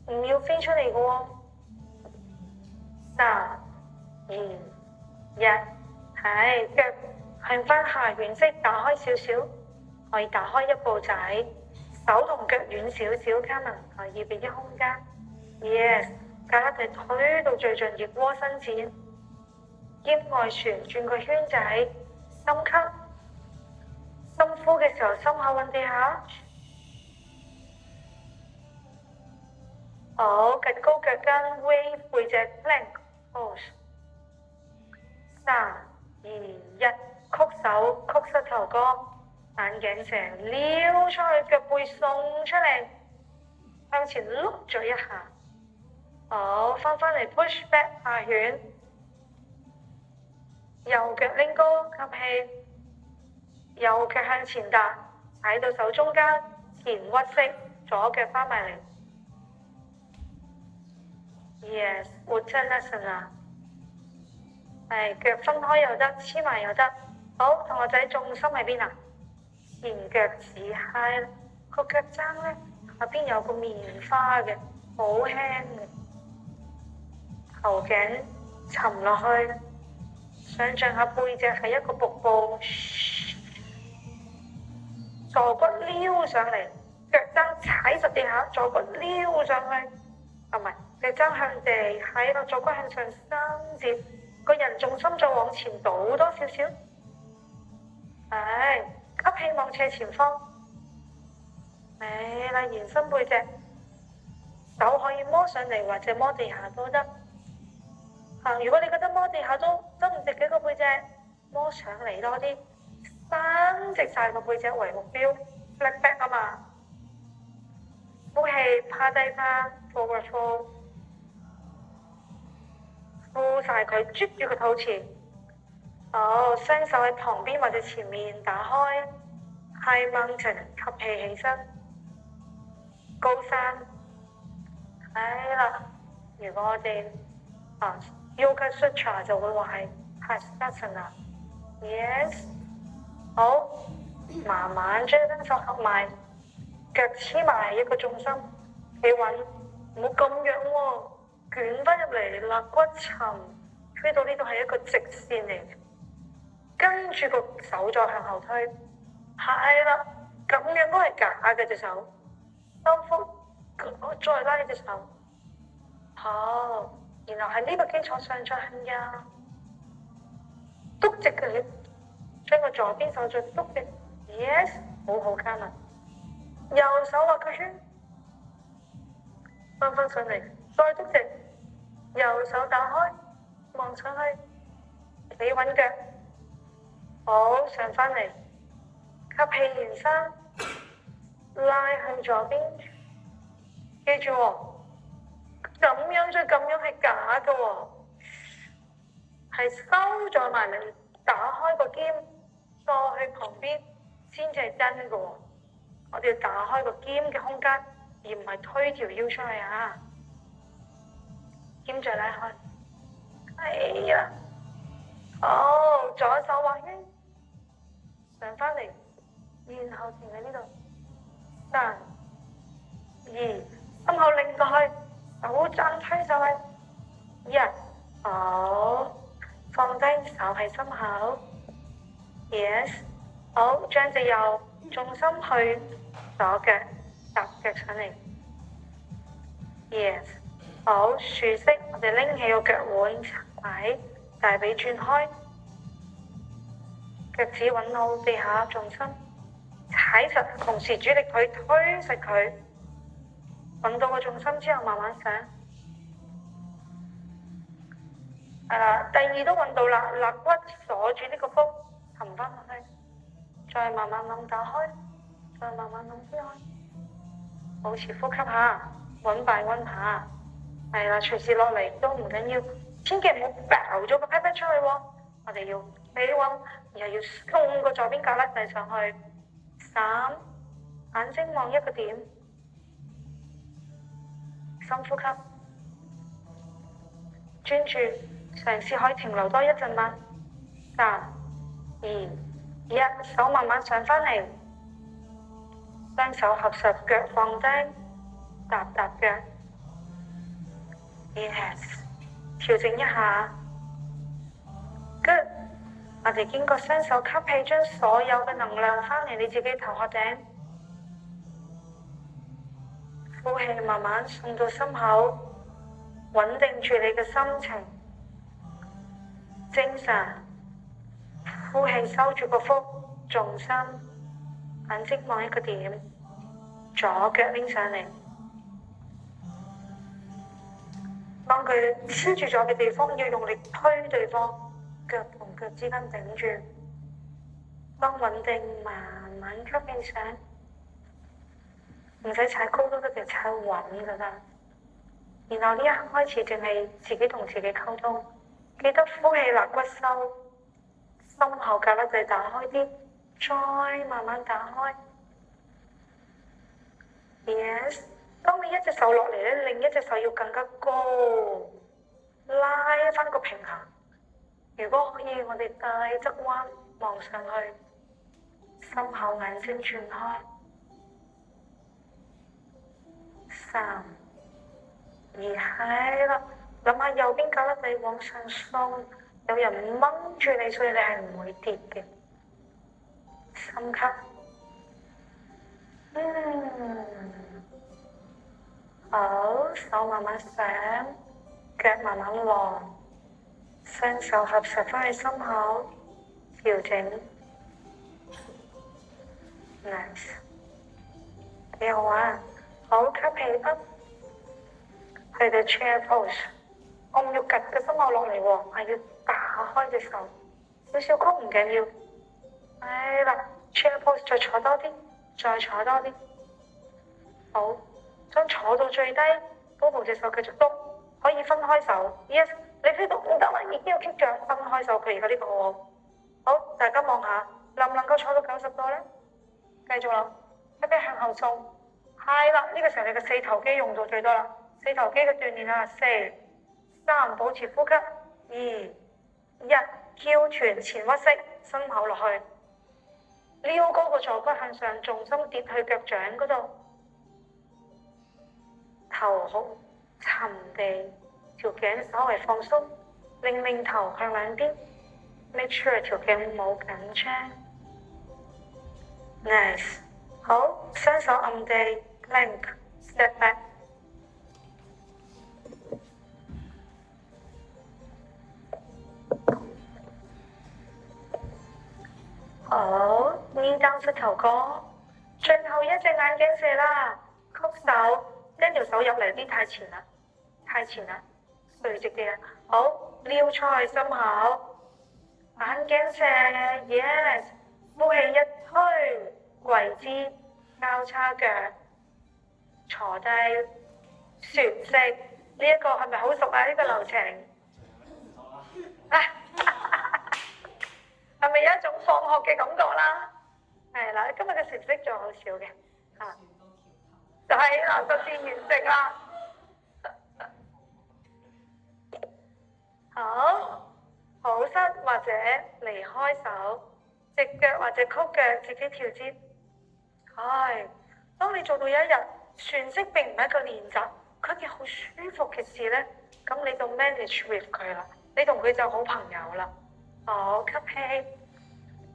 唔要飛出嚟嘅喎。3、2、1，係腳向翻下軟式打開少少，可以打開一步仔，手同腳遠少少，卡文可以俾啲空間。Yes， 架地推到最盡，腋窩伸展。肩外旋轉個圈仔，深吸，深呼嘅時候心口揾地下。好，趌高腳跟 ，wave 背脊 plank pose。3、2、1，曲手曲膝頭哥，眼鏡蛇撩出去，腳背送出嚟，向前碌咗一下。好，翻嚟 push back 下旋。右腳拎高吸氣，右腳向前踏，踩到手中間，前屈式，左腳翻埋嚟。Yes， 活真 lesson 啊！係腳分開又得，黐埋又得。好，同學仔重心喺邊啊？前腳趾揩，個腳踭咧下邊有個棉花嘅，好輕嘅，頭頸沉落去。想象下背脊係一個瀑布，坐骨撩上嚟，腳踭踩實地下，坐骨撩上去，唔係腳踭向地，喺個坐骨向上伸接，個人重心再往前倒多少少，係吸氣望斜前方，係啦，延伸背脊，手可以摸上嚟或者摸地下都得。如果你覺得摸地下都伸唔直嘅個背脊，摸上嚟多啲，伸直晒個背脊為目標 ，flat back 啊嘛。呼氣，趴低翻 ，forward fold， 呼晒佢，啜住個肚臍。好，雙手喺旁邊或者前面打開 ，high mountain， 吸氣起身，高山。係啦，如果我哋 Yoga Sutra 就會話係 Hastasana。Yes， 好，慢慢將雙手合埋，腳黐埋一個重心，企穩，唔好咁樣喎，捲翻入嚟，肋骨沉，推到呢度係一個直線嚟，跟住個手再向後推，係啦，咁樣都係假嘅隻手，收腹，再拉隻手，好，然後喺呢個基礎上再向右，篤直佢，將個左邊手再篤直 ，yes， 好加密，右手畫個圈，翻上嚟，再篤直，右手打開，望上去，企穩腳，好，上翻嚟，吸氣延伸，拉向左邊，記住喎，咁樣再咁樣係假嘅喎，係收咗埋嚟，打開個肩，再去旁邊先至係真嘅喎。我哋要打開個肩嘅空間，而唔係推條腰出去啊！肩再拉開，係呀，好，左手畫圈，上翻嚟，然後停喺呢度，3、2，心口擰過去，手踭推上去，1，好，放低手喺心口 ，yes， 好，將隻右重心去左腳，踏腳上嚟 ，yes， 好，豎式，我哋拎起個腳腕踩，大髀轉開，腳趾揾好地下重心，踩實，同時主力腿推實佢，揾到個重心之後慢慢上。第二都揾到啦，肋骨鎖住呢個腹，沉翻落去，再慢慢諗打開，再慢慢諗推開，保持呼吸下，穩擺穩下，係啦，隨時落嚟都唔緊要，千祈唔好爆咗個 pat pat 出去喎，我哋要企穩，然後要送個左邊胳肋底上去，3，眼睛望一個點，深呼吸，專注。嘗試可以停留多一陣嗎？3、2、1，手慢慢上返嚟，雙手合十，腳放低，踏腳 ，yes， 調整一下 ，good， 我哋經過雙手吸氣，將所有嘅能量返嚟你自己頭殼頂，呼氣慢慢送到心口，穩定住你嘅心情。精神，呼氣收住個腹，重心，眼睛望一個點，左腳拎上嚟，當佢黐住咗嘅地方要用力推對方，腳同腳之間頂住，當穩定慢慢吸氣上，唔使踩高都得嘅，踩穩就得。然後呢一刻開始淨係自己同自己溝通。記得呼氣肋骨收，心口胳肋底打開啲，再慢慢打開。Yes， 當你一隻手落嚟咧，另一隻手要更加高，拉翻個平衡。如果可以，我哋大側彎望上去，心口眼睛轉開。3、2，係啦。諗下右邊胳肋底往上送，有人掹住你，所以你係唔會跌嘅。深吸，好，手慢慢上，腳慢慢落，雙手合十翻去心口，調整 ，nice， 幾好啊！好，吸氣up，去到 chair pose。我唔要趌個心口落嚟喎，係要打開隻手，少少曲唔緊要。係啦 ，chair pose 再坐多啲，再坐多啲。好，將坐到最低，高部隻手繼續篤，可以分開手。Yes， 你飛到唔得啦，已經有棘腳，分開手。佢而家呢個好，大家望下，能唔能夠坐到90度咧？繼續啦，一邊向後送。係啦，呢個時候你嘅四頭肌用到最多啦，四頭肌嘅鍛鍊啦，4、3、3保持呼吸，2、1翹臀前屈膝，心口落去，撩高個坐骨向上，重心跌去腳掌嗰度，頭好沉地，條頸稍為放鬆，擰頭向兩邊 ，make sure 條頸冇緊張。Nice， 好，雙手按地 ，plank，step back。好，knee down 膝頭哥，最後一隻眼鏡蛇啦，曲手，一條手入嚟啲太前啦，太前啦，垂直啲啊，好，撩出去心口，眼鏡蛇 ，yes， 呼氣一推，跪姿，交叉腳，坐低，旋式，呢一個係咪好熟啊？呢個流程，係咪有一種放學嘅感覺啦？係啦，今日嘅成績仲好少嘅，就係啦，就自然食啦。好，抱膝或者離開手，直腳或者曲腳自己調節。係，當你做到有一日旋式並唔係一個練習，佢係件好舒服嘅事咧，咁你就 manage with 佢啦，你同佢就好朋友啦。好，吸氣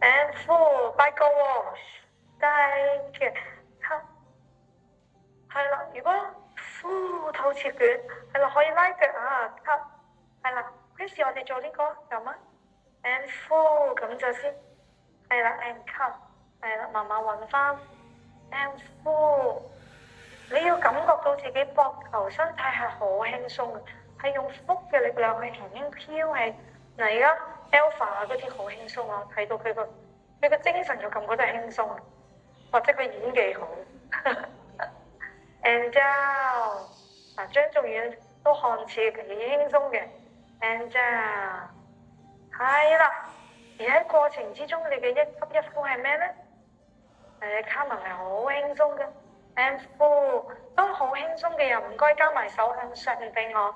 and full back wash， 低嘅吸，係啦。如果 full 肚臍捲，係啦，可以拉腳啊，吸，係啦。於是我哋做呢個咁啊 and full 咁就先，係啦 and 吸，係啦，慢慢揾翻 and full。你要感覺到自己膊頭身體係好輕鬆嘅，係用腹嘅力量去輕輕飄起。嗱，而家 Alpha 嗰啲好輕鬆啊，睇到佢個精神嘅感覺都係輕鬆啊，或者佢演技好。And down， 嗱，張仲遠都看似幾輕鬆嘅。And down， 係啦。而喺過程之中，你嘅一吸一呼係咩咧？卡文係好輕鬆嘅。And full， 當好輕鬆嘅人唔該加埋手向上俾我，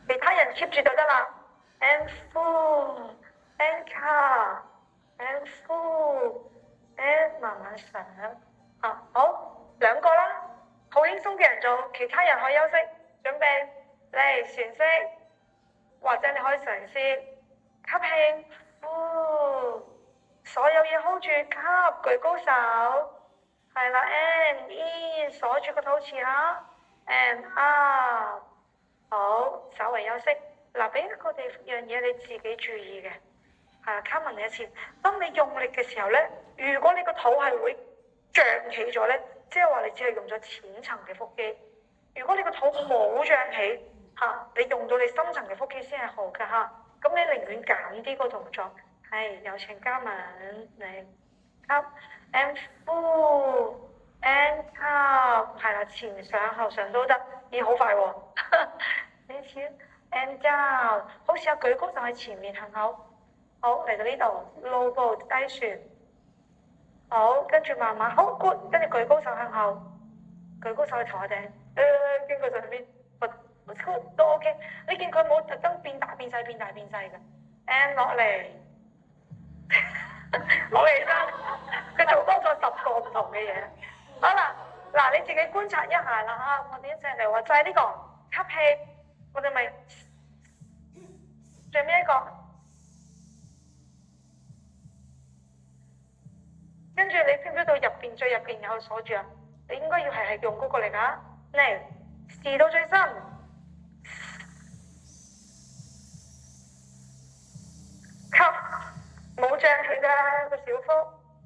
其他人 keep 住就得啦。And full。And calm, and full, and 慢慢上，好，兩個啦，好輕鬆嘅人做，其他人可以休息，準備嚟旋式，或者你可以嘗試吸氣，呼，所有嘢 hold 住，吸，舉高手，係啦 ，and in 鎖住個肚臍嚇 ，and up， 好，稍為休息，嗱，俾一個樣嘢你自己注意嘅。係啦，卡文你一次。當你用力嘅時候咧，如果你個肚係會脹起咗咧，即係話你只係用咗淺層嘅腹肌。如果你個肚冇脹起，你用到你深層嘅腹肌先係好㗎嚇。咁你寧願減啲個動作。係，有請嘉文嚟吸 and full and 吸，係啦，前上後上都得，咦好快喎！呢次 and down， 好似有舉高就喺前面向後。好，嚟到呢度 low 步低旋，好，跟住慢慢好 good， 跟住舉高手向後，舉高手去頭下頂，經過上邊，good 都 OK。你見佢冇特登變大變細嘅 ，and 落嚟，攞起身，佢做多咗10個唔同嘅嘢。好啦，嗱你自己觀察一下啦嚇，我哋一齊嚟話就係呢個吸氣，我哋咪最尾一個。跟住你 feel 到入邊最入邊有鎖住啊！你應該要係用嗰個嚟㗎，嚟試到最深，吸冇脹起㗎個小腹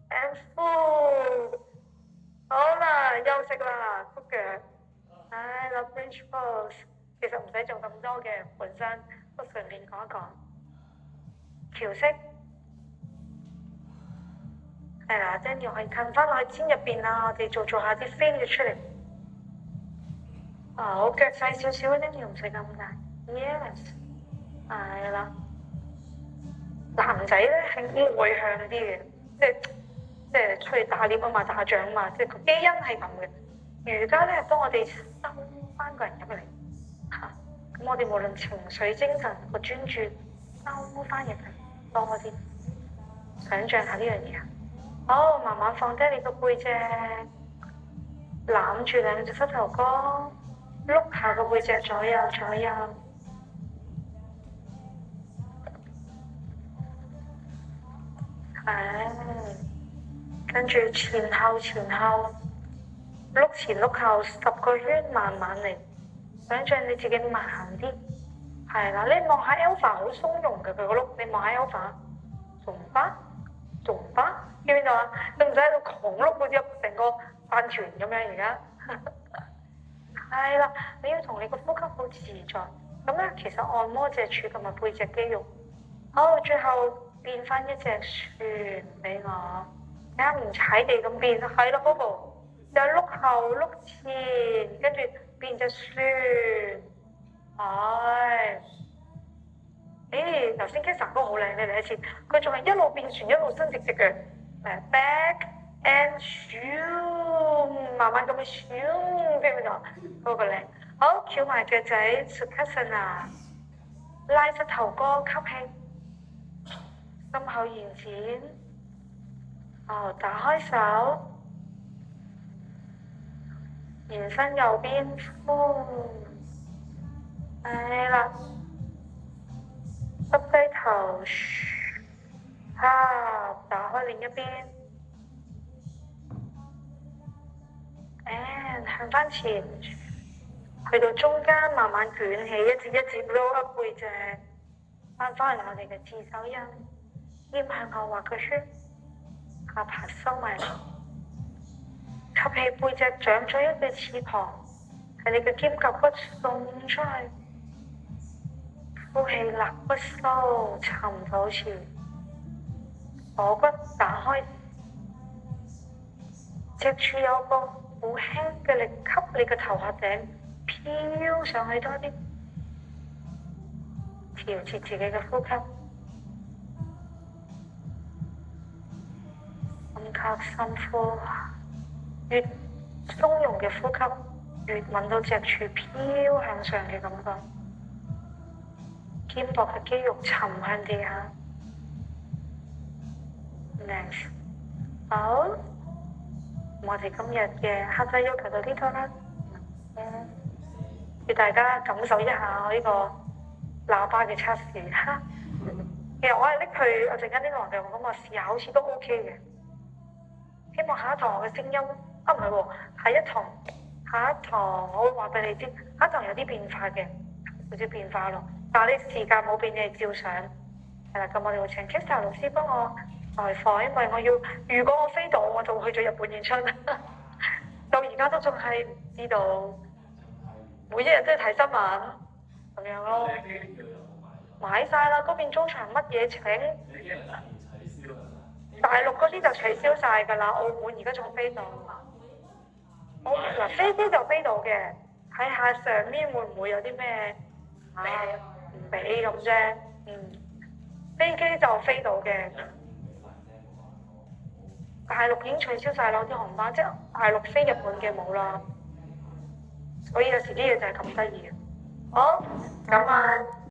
，and full， 好啦，休息啦，屈腳，係啦 bridge pose， 其實唔使做咁多嘅，本身都順便講一講，橋式。係啦，跟住可以近翻落去肩入邊啦，我哋做下啲飛嘅出嚟。好，腳細少少，跟住唔使咁大。Yes， 係啦。男仔咧係外向啲嘅，即係出去打獵啊嘛，打仗啊嘛，即係個基因係咁嘅。瑜伽咧係幫我哋收翻個人入嚟嚇，咁我哋無論情緒、精神個專注收翻入去多啲，想像下呢樣嘢啊。好，慢慢放低你個背脊，攬住兩隻膝頭哥，碌下個背脊左右左右。跟住前後前後，碌前碌後10個圈，慢慢嚟。想像你自己慢啲，係啦。你望下 Alpha 好鬆容嘅佢個碌，你望下 Alpha，仲巴，見唔見到啊？你唔使喺度狂碌嗰啲，成個飯團咁樣而家。係啦，你要同你個呼吸好自在。咁咧，其實按摩脊柱同埋背脊肌肉。好，最後變翻一隻船俾我，啱唔踩地咁變，係啦，Bobo，就碌後碌前，跟住變隻船，係。頭先 Kesa 哥好靚，你嚟一次，佢仲係一路變船一路伸直隻腳，back and shoot，慢慢咁樣 shoot，邊個嗰個靚？好，翹埋腳仔 Sukhasana， 拉膝頭哥吸氣，心口延展，打開手，延伸右邊，係啦。耷低頭，打開另一邊向翻前，去到中間慢慢捲起，一節 roll up 背脊，翻嚟我哋嘅自手印，肩向後畫個圈，下巴收埋，吸氣背脊長咗一隻翅膀，係你嘅肩胛骨送出去。呼氣，肋骨收，沉肚臍，鎖骨打開，脊柱有個好輕嘅力吸你嘅頭殼頂，飄上去多啲，調節自己嘅呼吸，深吸深呼，越鬆容嘅呼吸，越聞到脊柱飄向上嘅感覺。肩膊嘅肌肉沉向地下。Next， 好，我哋今日嘅黑帶要求到呢度啦。要大家感受一下我呢個喇叭嘅測試。其實我係拎佢，我陣間呢個人咁我試下，好似都 OK 嘅。希望下一堂我嘅聲音，唔係喎，下一堂我會話俾你知，下一堂有啲變化嘅，有啲變化咯。但係你時間冇變，你係照上。係啦，咁我哋會請 Kesa 老師幫我代課，因為如果我飛到，我就會去咗日本演出。到而家都仲係唔知道，每一日都要睇新聞咁樣咯。買晒啦，嗰邊中場乜嘢請？大陸嗰啲就取消晒㗎啦，澳門而家仲飛到。飛機就飛到嘅，睇下上面會唔會有啲咩唔俾咁啫。飛機就飛到嘅，大陸已經取消晒咯啲航班，即係大陸飛日本嘅冇啦。所以有時啲嘢就係咁得意。好，咁啊。